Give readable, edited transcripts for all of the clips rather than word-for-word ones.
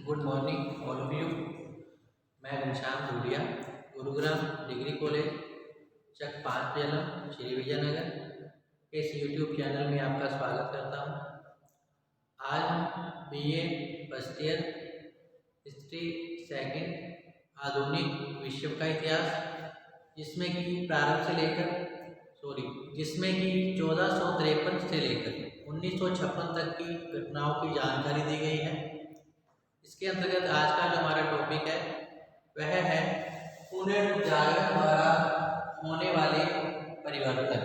Good morning all of you. मैं Ghanshyam Dhulia, Gurugram degree college चक 5 जलम श्री विजयनगर के इस यूट्यूब चैनल में आपका स्वागत करता हूँ। आज हम BA first year history second आधुनिक विश्व का इतिहास जिसमें कि 1453 से लेकर 1956 तक की घटनाओं की जानकारी दी गई है। इसके अंतर्गत आज का जो हमारा टॉपिक है वह है पुनर्जागरण द्वारा होने वाले परिवर्तन।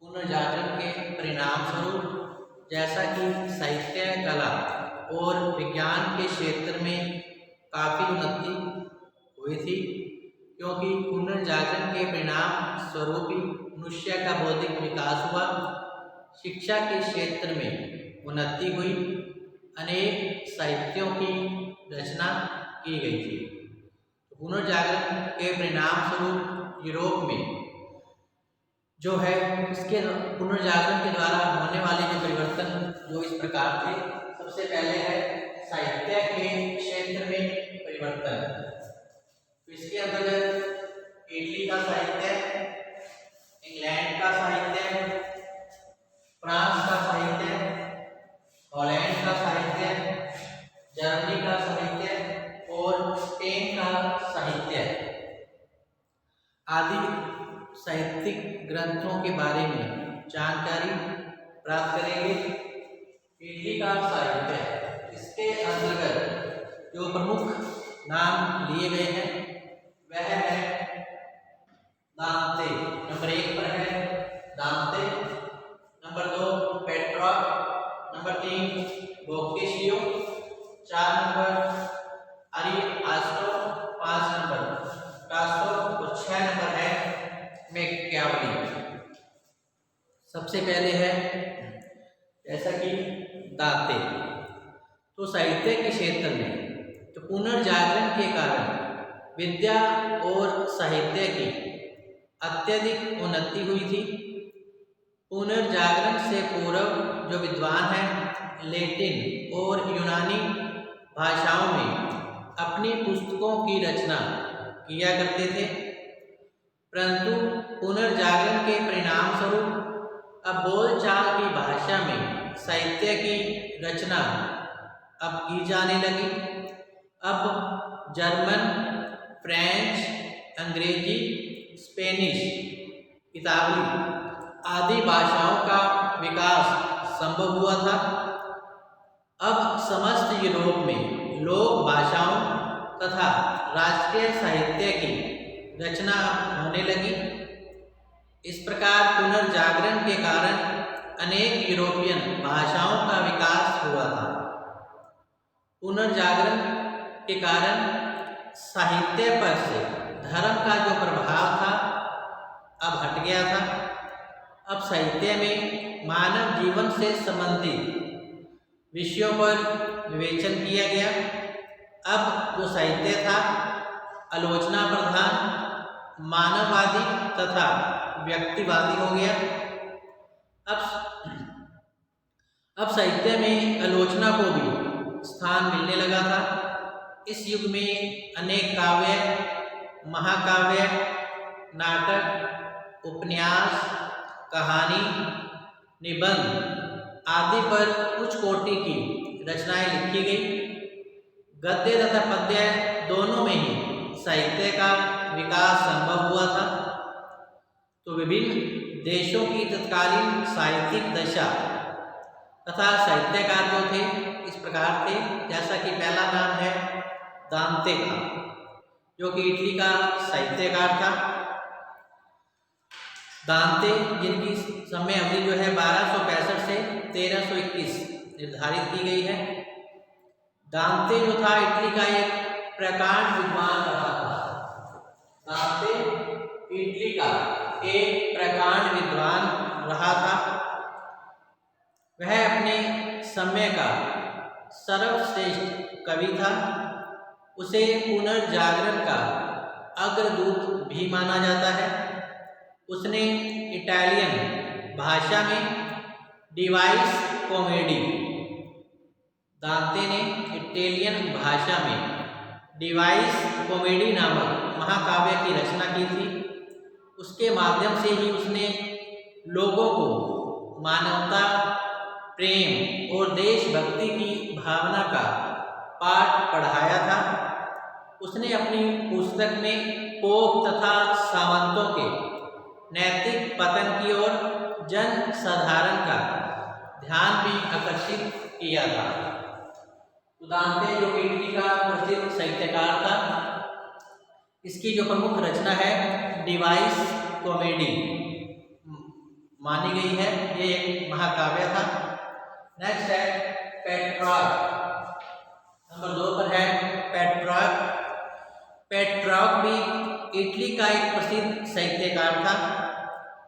पुनर्जागरण के परिणाम स्वरूप जैसा कि साहित्य, कला और विज्ञान के क्षेत्र में काफ़ी उन्नति हुई थी, क्योंकि पुनर्जागरण के परिणाम स्वरूप ही मनुष्य का बौद्धिक विकास हुआ, शिक्षा के क्षेत्र में उन्नति हुई, अनेक साहित्यों की रचना की गई थी। पुनर्जागरण के परिणाम स्वरूप यूरोप में जो है इसके पुनर्जागरण के द्वारा होने वाले जो परिवर्तन जो इस प्रकार थे। सबसे पहले है साहित्य के क्षेत्र में परिवर्तन। इसके अंतर्गत इटली का साहित्य, इंग्लैंड का साहित्य, फ्रांस का साहित्य, हॉलैंड का साहित्य, जर्मनी का साहित्य और स्पेन का साहित्य आदि साहित्यिक ग्रंथों के बारे में जानकारी प्राप्त करेंगे। इटली का साहित्य, इसके अंतर्गत जो प्रमुख नाम लिए गए हैं वह है दांते। नंबर 1 पर है Dante, number 2 Petrarch, number 3 Boccaccio, 4 number Ariosto, 5 number Tasso और 6 नंबर है मैकियावेली। सबसे पहले है जैसा कि दांते, तो साहित्य के क्षेत्र में तो पुनर्जागरण के कारण विद्या और साहित्य की अत्यधिक उन्नति हुई थी। पुनर्जागरण से पूर्व जो विद्वान हैं लैटिन और यूनानी भाषाओं में अपनी पुस्तकों की रचना किया करते थे, परंतु पुनर्जागरण के परिणाम स्वरूप अब बोलचाल की भाषा में साहित्य की रचना अब की जाने लगी। अब जर्मन, फ्रेंच, अंग्रेजी, स्पेनिश, इतालवी आदि भाषाओं का विकास संभव हुआ था। अब समस्त यूरोप में लोक भाषाओं तथा राष्ट्रीय साहित्य की रचना होने लगी। इस प्रकार पुनर्जागरण के कारण अनेक यूरोपियन भाषाओं का विकास हुआ था। पुनर्जागरण के कारण साहित्य पर से धर्म का जो प्रभाव था अब हट गया था। अब साहित्य में मानव जीवन से संबंधित विषयों पर विवेचन किया गया। अब जो साहित्य था आलोचना प्रधान, मानववादी तथा व्यक्तिवादी हो गया। अब साहित्य में आलोचना को भी स्थान मिलने लगा था। इस युग में अनेक काव्य, महाकाव्य, नाटक, उपन्यास, कहानी, निबंध आदि पर उच्च कोटि की रचनाएं लिखी गई। गद्य तथा पद्य दोनों में ही साहित्य का विकास संभव हुआ था। तो विभिन्न देशों की तत्कालीन साहित्यिक दशा तथा साहित्यकार जो थे इस प्रकार थे, जैसा कि पहला नाम है दांते का, जो कि इटली का साहित्यकार था। दांते जिनकी समय अवधि जो है 1265 से 1321 निर्धारित की गई है। दांते जो था इटली का एक प्रकांड विद्वान रहा था। दांते इटली का एक प्रकांड विद्वान रहा था। वह अपने समय का सर्वश्रेष्ठ कवि था। उसे पुनर्जागरण का अग्रदूत भी माना जाता है। उसने इटालियन भाषा में डिवाइस कॉमेडी दांते ने इटालियन भाषा में डिवाइस कॉमेडी नामक महाकाव्य की रचना की थी। उसके माध्यम से ही उसने लोगों को मानवता, प्रेम और देशभक्ति की भावना का पाठ पढ़ाया था। उसने अपनी पुस्तक में पोप तथा सामंतों के नैतिक पतन की ओर जन साधारण का ध्यान भी आकर्षित किया था। दांते जो इटली का प्रसिद्ध साहित्यकार था, इसकी जो प्रमुख रचना है डिवाइस कॉमेडी मानी गई है, ये एक महाकाव्य था। नेक्स्ट है पेट्रार्क, नंबर 2 पर है पेट्रार्क। पेट्रार्क भी इटली का एक प्रसिद्ध साहित्यकार था।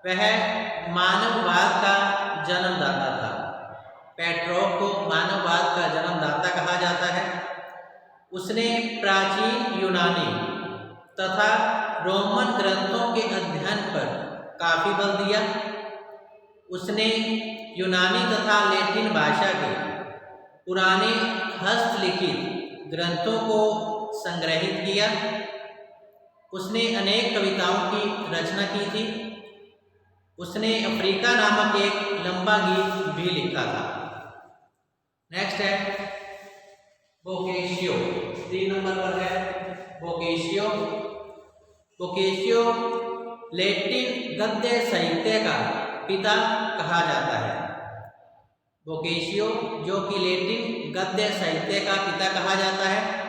वह मानववाद का जन्मदाता था। पेट्रार्क को मानववाद का जन्मदाता कहा जाता है। उसने प्राचीन यूनानी तथा रोमन ग्रंथों के अध्ययन पर काफी बल दिया। उसने यूनानी तथा लैटिन भाषा के पुराने हस्तलिखित ग्रंथों को संग्रहित किया। उसने अनेक कविताओं की रचना की थी। उसने अफ्रीका नामक एक लंबा गीत भी लिखा था। नेक्स्ट है बोकेशियो, 3 नंबर पर है बोकेशियो। बोकेशियो लैटिन गद्य साहित्य का पिता कहा जाता है। बोकेशियो जो कि लैटिन गद्य साहित्य का पिता कहा जाता है,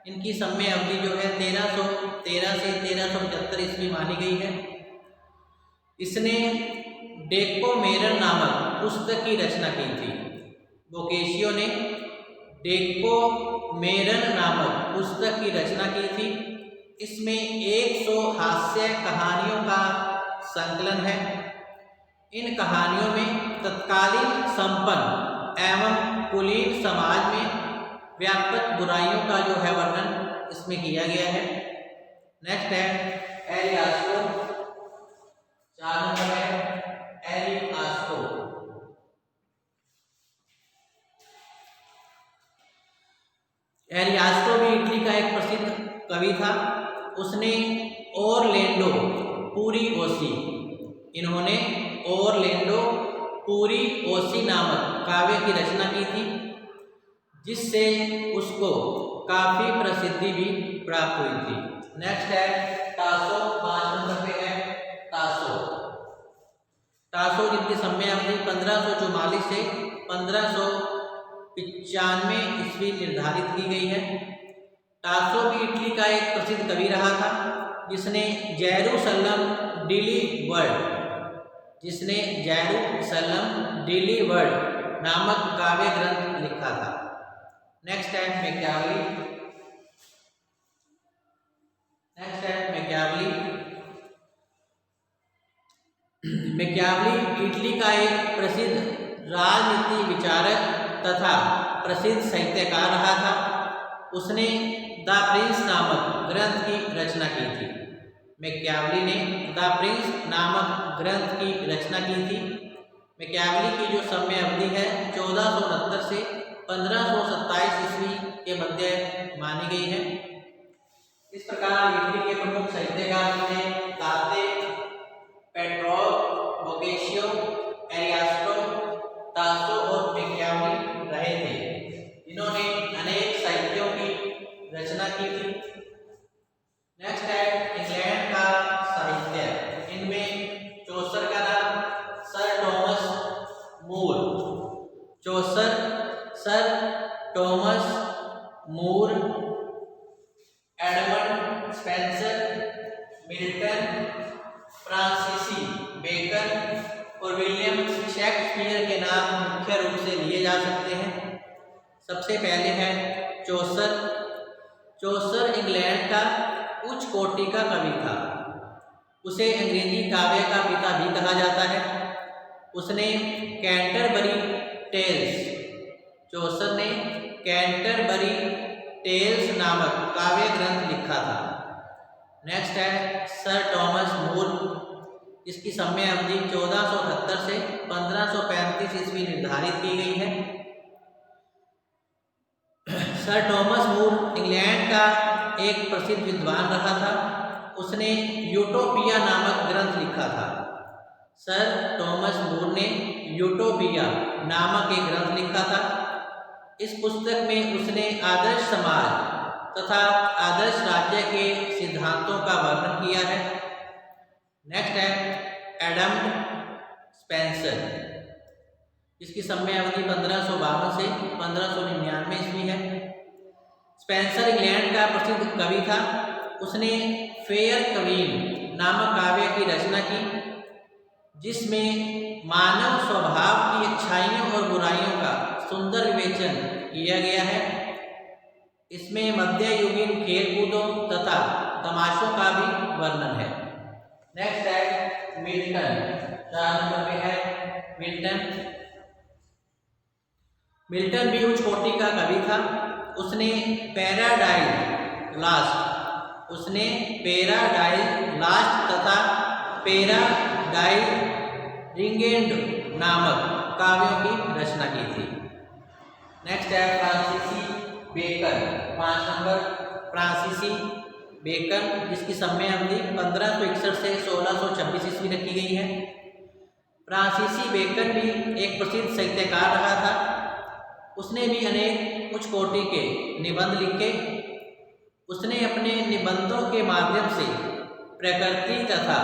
इनकी समय अवधि जो है 1313 से 1375 ईस्वी मानी गई है। इसने डेकोमेरन नामक पुस्तक की रचना की थी। बोकेशियो ने डेकोमेरन नामक पुस्तक की रचना की थी। इसमें 100 हास्य कहानियों का संकलन है। इन कहानियों में तत्कालीन संपन्न एवं कुलीन समाज में व्यापक बुराइयों का जो है वर्णन इसमें किया गया है। नेक्स्ट है एलियास्टो, 4 नंबर है एलियास्टो। एलियास्टो भी इटली का एक प्रसिद्ध कवि था। उसने ओरलैंडो पूरी ओसी, इन्होंने ओरलैंडो पूरी ओसी नामक काव्य की रचना की थी, जिससे उसको काफी प्रसिद्धि भी प्राप्त हुई थी। नेक्स्ट है टासो, 5 नंबर पे है टासो। टासो जिनकी समय अवधि 1544 से 1595 ईस्वी निर्धारित की गई है। टासो भी इटली का एक प्रसिद्ध कवि रहा था, जिसने जेरूसलम डिलीवर्ड नामक काव्य ग्रंथ लिखा था। नेक्स्ट है मैकियावेली। मैकियावेली इटली का एक प्रसिद्ध राजनीति विचारक तथा प्रसिद्ध साहित्यकार रहा था। उसने द प्रिंस नामक ग्रंथ की रचना की थी। मैकियावेली ने द प्रिंस नामक ग्रंथ की रचना की थी। मैकियावेली की जो समय अवधि है 1469 से 1527 ईस्वी के मध्य मानी गई है। इस प्रकार इटली के प्रमुख साहित्यकार ने दांते, पेट्रार्क, बोकेशियो, एलियास्टो, टासो और मैकियावेली रहे थे। इन्होंने अनेक साहित्यों की रचना की थी। नेक्स्ट है इंग्लैंड का साहित्य। इनमें चौसर का नाम sir Thomas More, sir Thomas More, Edmund Spenser, Milton, फ्रांसीसी बेकन और विलियम शेक्सपियर के नाम मुख्य रूप से लिए जा सकते हैं। सबसे पहले है चौसर। चौसर इंग्लैंड का उच्च कोटि का कवि था। उसे अंग्रेजी काव्य का पिता भी कहा जाता है। उसने कैंटरबरी टेल्स, चौसर ने कैंटरबरी टेल्स नामक काव्य ग्रंथ लिखा था। नेक्स्ट है सर टॉमस मूर। इसकी समय अवधि 1478 से 1535 ईस्वी निर्धारित की गई है। सर टॉमस मूर इंग्लैंड का एक प्रसिद्ध विद्वान रहा था। उसने यूटोपिया नामक ग्रंथ लिखा था। सर टॉमस मूर ने यूटोपिया नामक एक ग्रंथ लिखा था। इस पुस्तक में उसने आदर्श समाज तथा आदर्श राज्य के सिद्धांतों का वर्णन किया है। नेक्स्ट है एडम स्पेंसर, जिसकी समय अवधि 1552 से 1599 ईस्वी है। स्पेंसर इंग्लैंड का प्रसिद्ध कवि था। उसने फेयर क्वीन नामक काव्य की रचना की, जिसमें मानव स्वभाव की अच्छाइयों और बुराइयों का सुंदर विवेचन किया गया है। इसमें मध्ययुगीन खेलकूदों तथा तमाशों का भी वर्णन है। नेक्स्ट है मिल्टन, 4 नंबर पे है मिल्टन। मिल्टन भी उच्च कोटि का कवि था। उसने पैराडाइज लास्ट तथा पैराडाइज रिंगेंड नामक काव्यों की रचना की थी। नेक्स्ट है फ्रांसीसी बेकन, 5 नंबर फ्रांसीसी बेकन, जिसकी समय अवधि 1561 से 1626 ईस्वी रखी गई है। फ्रांसीसी बेकन भी एक प्रसिद्ध साहित्यकार रहा था। उसने भी अनेक उच्च कोटि के निबंध लिखे। उसने अपने निबंधों के माध्यम से प्रकृति तथा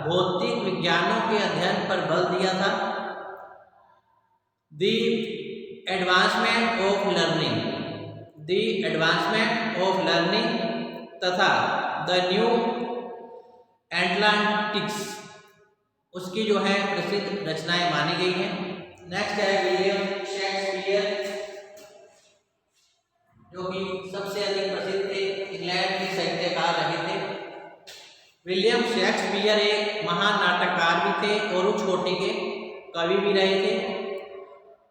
भौतिक विज्ञानों के अध्ययन पर बल दिया था। द एडवांसमेंट ऑफ लर्निंग तथा द न्यू एटलांटिक्स उसकी जो है प्रसिद्ध रचनाएं मानी गई हैं। नेक्स्ट है विलियम शेक्सपियर, जो कि सबसे अधिक प्रसिद्ध थे, इंग्लैंड के साहित्यकार रहे थे। विलियम शेक्सपियर एक महान नाटककार भी थे और उच्च कोटि के कवि भी रहे थे।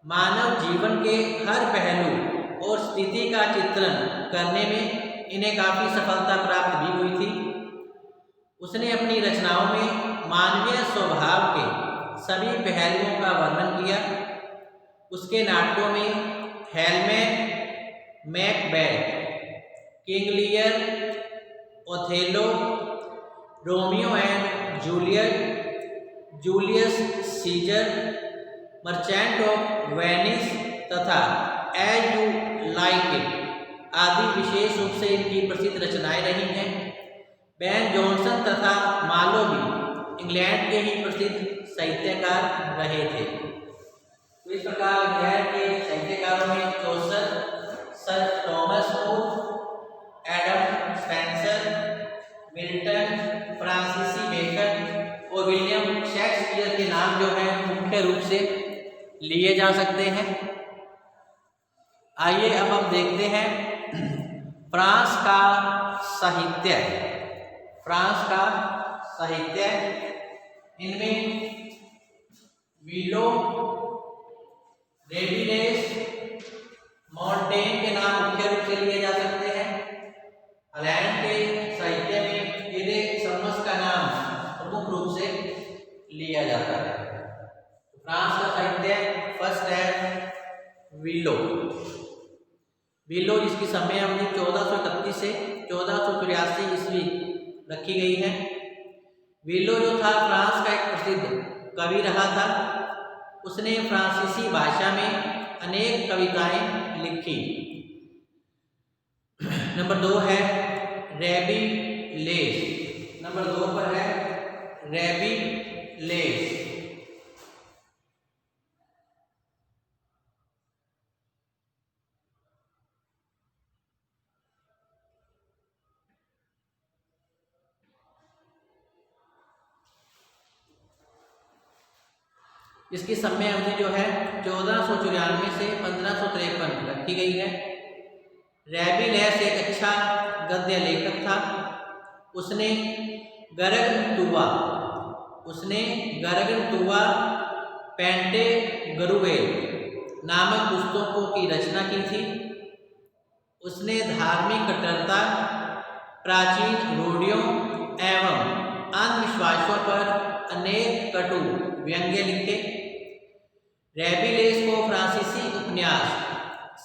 मानव जीवन के हर पहलू और स्थिति का चित्रण करने में इन्हें काफ़ी सफलता प्राप्त भी हुई थी। उसने अपनी रचनाओं में मानवीय स्वभाव के सभी पहलुओं का वर्णन किया। उसके नाटकों में Hamlet, Macbeth, King Lear, Othello, Romeo and Juliet, Julius Caesar, merchant of Venice तथा एज यू लाइक इट आदि विशेष रूप से इनकी प्रसिद्ध रचनाएं रही हैं। बेन जॉनसन तथा मालो भी इंग्लैंड के ही प्रसिद्ध साहित्यकार रहे थे। तो इस प्रकार इंग्लैंड के साहित्यकारों में Chaucer, sir Thomas More, Adam Spenser, Milton, फ्रांसीसी बेकन और विलियम शेक्सपियर के नाम जो है मुख्य रूप से लिए जा सकते हैं। आइए अब हम देखते हैं फ्रांस का साहित्य। इनमें विलो, रेबिलेस, मॉन्टेन के नाम मुख्य रूप से लिए जा सकते हैं। हॉलैंड के साहित्य में इरेसमस का नाम प्रमुख रूप से लिया जाता है। फ्रांस का साहित्य फर्स्ट है विलो, जिसकी समय अवधि 1431 से 1483 ईस्वी रखी गई है। विलो जो था फ्रांस का एक प्रसिद्ध कवि रहा था। उसने फ्रांसीसी भाषा में अनेक कविताएं लिखी। नंबर 2 है रेबिलेस, नंबर 2 पर है रेबिलेस। इसकी समय अवधि जो है 1494 से 1553 रखी गई है। रेबिलेस एक अच्छा गद्य लेखक था। उसने गरगनतुआ पेंटेगरुएल नामक पुस्तकों की रचना की थी। उसने धार्मिक कट्टरता, प्राचीन रूढ़ियों एवं अंधविश्वासों पर अनेक कटु व्यंग्य लिखे। रेबिलेस को फ्रांसीसी उपन्यास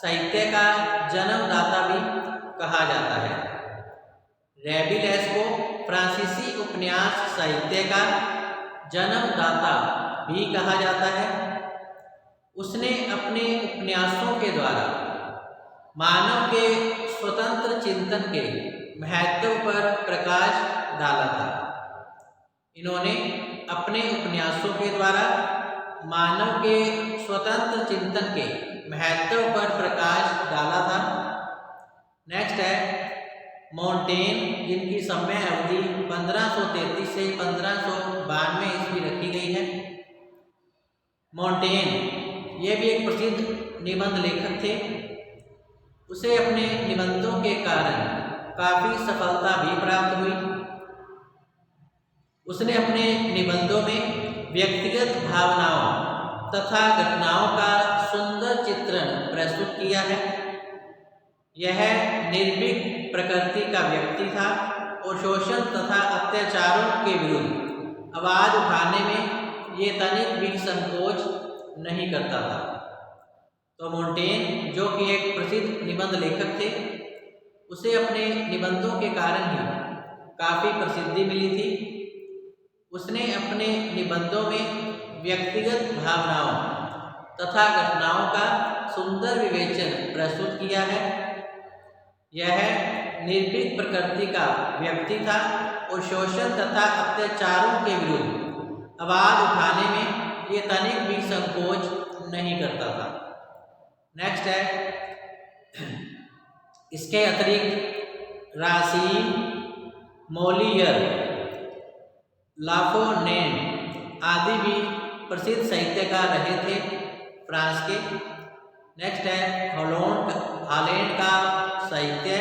साहित्य का जन्मदाता भी कहा जाता है। रैबिलेस को फ्रांसीसी उपन्यास साहित्य का जन्मदाता भी कहा जाता है। उसने अपने उपन्यासों के द्वारा मानव के स्वतंत्र चिंतन के महत्व पर प्रकाश डाला था। इन्होंने अपने उपन्यासों के द्वारा मानव के स्वतंत्र चिंतन के महत्व पर प्रकाश डाला था। नेक्स्ट है मोंटेन, जिनकी समय अवधि 1533 से 1592 ईस्वी रखी गई है। मोंटेन ये भी एक प्रसिद्ध निबंध लेखक थे। उसे अपने निबंधों के कारण काफ़ी सफलता भी प्राप्त हुई। उसने अपने निबंधों में व्यक्तिगत भावनाओं तथा घटनाओं का सुंदर चित्रण प्रस्तुत किया है। यह निर्भीक प्रकृति का व्यक्ति था और शोषण तथा अत्याचारों के विरुद्ध आवाज़ उठाने में ये तनिक भी संकोच नहीं करता था। तो मोंटेन, जो कि एक प्रसिद्ध निबंध लेखक थे, उसे अपने निबंधों के कारण ही काफ़ी प्रसिद्धि मिली थी। उसने अपने निबंधों में व्यक्तिगत भावनाओं तथा घटनाओं का सुंदर विवेचन प्रस्तुत किया है। यह निर्भीक प्रकृति का व्यक्ति था और शोषण तथा अत्याचारों के विरुद्ध आवाज़ उठाने में ये तनिक भी संकोच नहीं करता था। नेक्स्ट है इसके अतिरिक्त रासीन, मोलियर, लाफोनेंट आदि भी प्रसिद्ध साहित्यकार रहे थे फ्रांस के। नेक्स्ट है हॉलैंड का साहित्य,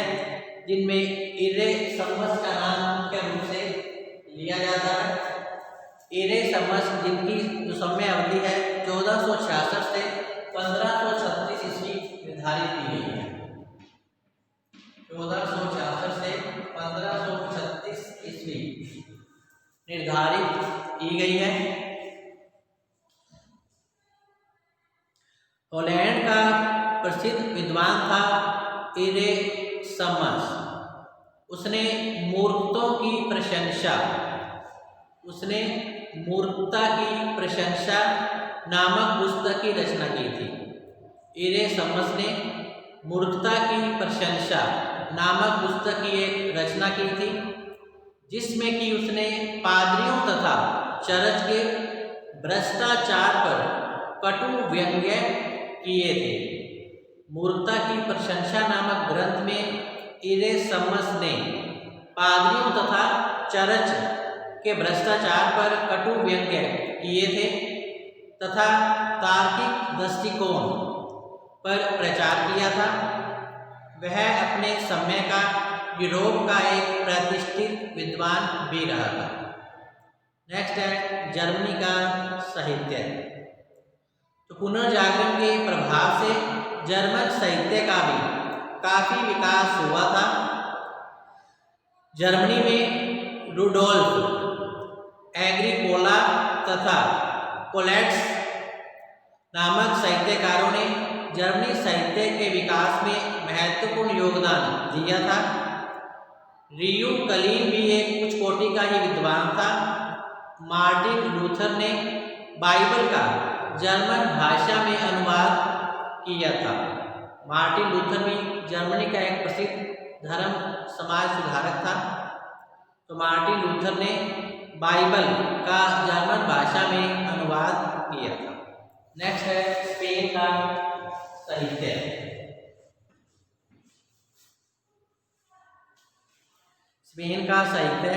जिनमें इरेसमस का नाम मुख्य रूप से लिया जाता है। इरेसमस, जिनकी जो समय अवधि है 1466 से 1536 ईस्वी निर्धारित की गई है। 1466 से 1536 ईस्वी निर्धारित की गई है। हॉलैंड का प्रसिद्ध विद्वान था इरेसमस। उसने मूर्खता की प्रशंसा नामक पुस्तक की रचना की थी। इरेसमस ने मूर्खता की प्रशंसा नामक पुस्तक की एक रचना की थी, जिसमें कि उसने पादरियों तथा चर्च के भ्रष्टाचार पर कटु व्यंग्य किए थे। मूर्खता की प्रशंसा नामक ग्रंथ में इरेसमस ने पादरियों तथा चर्च के भ्रष्टाचार पर कटु व्यंग्य किए थे तथा तार्किक दृष्टिकोण पर प्रचार किया था। वह अपने समय का यूरोप का एक प्रतिष्ठित विद्वान भी रहा था। नेक्स्ट है जर्मनी का साहित्य। तो पुनर्जागरण के प्रभाव से जर्मन साहित्य का भी काफ़ी विकास हुआ था। जर्मनी में रुडोल्फ एग्रिकोला तथा कोलेट्स नामक साहित्यकारों ने जर्मनी साहित्य के विकास में महत्वपूर्ण योगदान दिया था। रियू कलीन भी एक उच्च कोटि का ही विद्वान था। मार्टिन लूथर ने बाइबल का जर्मन भाषा में अनुवाद किया था। मार्टिन लूथर भी जर्मनी का एक प्रसिद्ध धर्म समाज सुधारक था। तो मार्टिन लूथर ने बाइबल का जर्मन भाषा में अनुवाद किया था। नेक्स्ट है स्पेन का साहित्य। स्पेन का साहित्य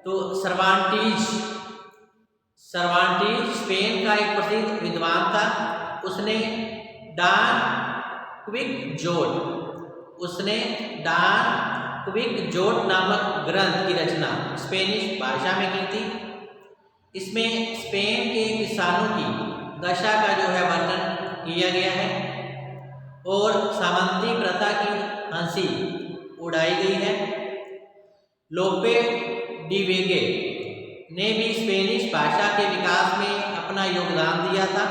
तो सर्वांटीज स्पेन का एक प्रसिद्ध विद्वान था। उसने डॉन क्विक्जोट नामक ग्रंथ की रचना स्पेनिश भाषा में की थी। इसमें स्पेन के किसानों की दशा का जो है वर्णन किया गया है और सामंती प्रथा की हंसी उड़ाई गई है। लोपे डी वेगे ने भी स्पेनिश भाषा के विकास में अपना योगदान दिया था।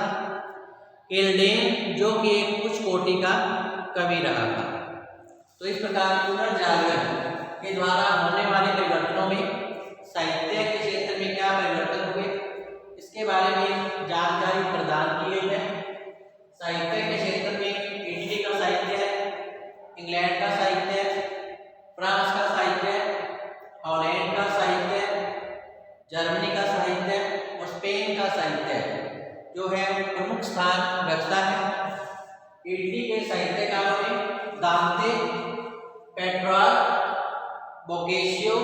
एल्डेन, जो कि एक उच्च कोटि का कवि रहा था। तो इस प्रकार पुनर्जागरण के द्वारा होने वाले परिवर्तनों में साहित्य के क्षेत्र में क्या परिवर्तन हुए, इसके बारे में जानकारी प्रदान की गई है। साहित्य के क्षेत्र में इटली का साहित्य है, इंग्लैंड का साहित्य है, फ्रांस का साहित्य है, हॉलैंड का साहित्य है, जर्मनी का साहित्य है और स्पेन का साहित्य जो है प्रमुख स्थान रखता है। इटली के साहित्यकारों में दांते, पेट्रार्क, बोकेशियो,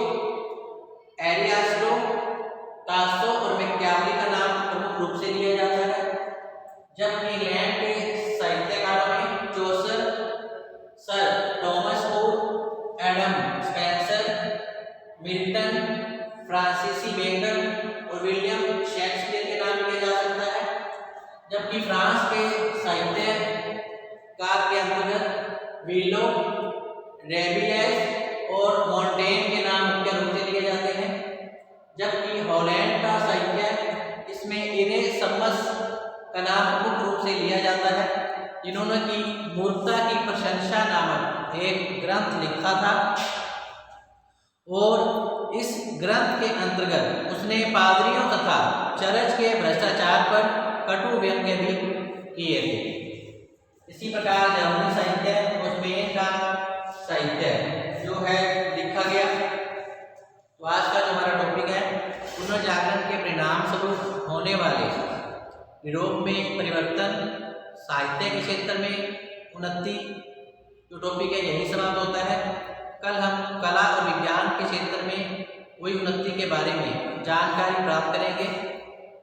एरिस्टो, टासो और मैकियावेली का नाम प्रमुख रूप से लिया जाता है। जबकि इंग्लैंड के साहित्यकारों में Chaucer, Sir Thomas More, Adam Spenser, Milton, फ्रांसीसी बेकन और विलियम शेक्सपियर के नाम लिया जा सकता है। जबकि फ्रांस के साहित्यकार के अंतर्गत विलो, रेबियस और मॉन्टेन के नाम मुख्य रूप से लिए जाते हैं। जबकि हॉलैंड का साहित्य, इसमें इरेसमस का नाम प्रमुख रूप से लिया जाता है, जिन्होंने की मूर्खता की प्रशंसा नामक एक ग्रंथ लिखा था और इस ग्रंथ के अंतर्गत उसने पादरियों तथा चर्च के भ्रष्टाचार पर कटु व्यंग्य भी किए थे। इसी प्रकार जर्मनी साहित्य और स्पेन का साहित्य जो है लिखा गया। तो आज का जो हमारा टॉपिक है पुनर्जागरण के परिणाम स्वरूप होने वाले यूरोप में परिवर्तन, साहित्य के क्षेत्र में उन्नति, जो टॉपिक है यही समाप्त होता है। कल हम कला और विज्ञान के क्षेत्र में हुई उन्नति के बारे में जानकारी प्राप्त करेंगे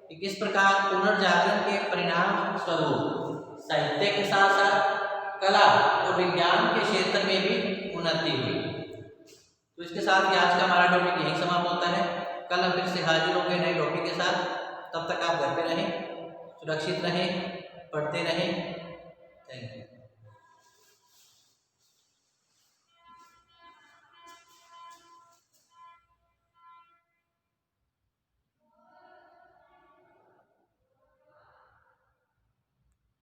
कि किस प्रकार पुनर्जागरण के परिणाम स्वरूप साहित्य के साथ साथ कला और विज्ञान के क्षेत्र में भी उन्नति हुई। तो इसके साथ ही आज का हमारा टॉपिक यही समाप्त होता है। कल हम फिर से हाजिर होंगे नए टॉपिक के साथ। तब तक आप घर पे रहें, सुरक्षित रहें, पढ़ते रहें। Thank you.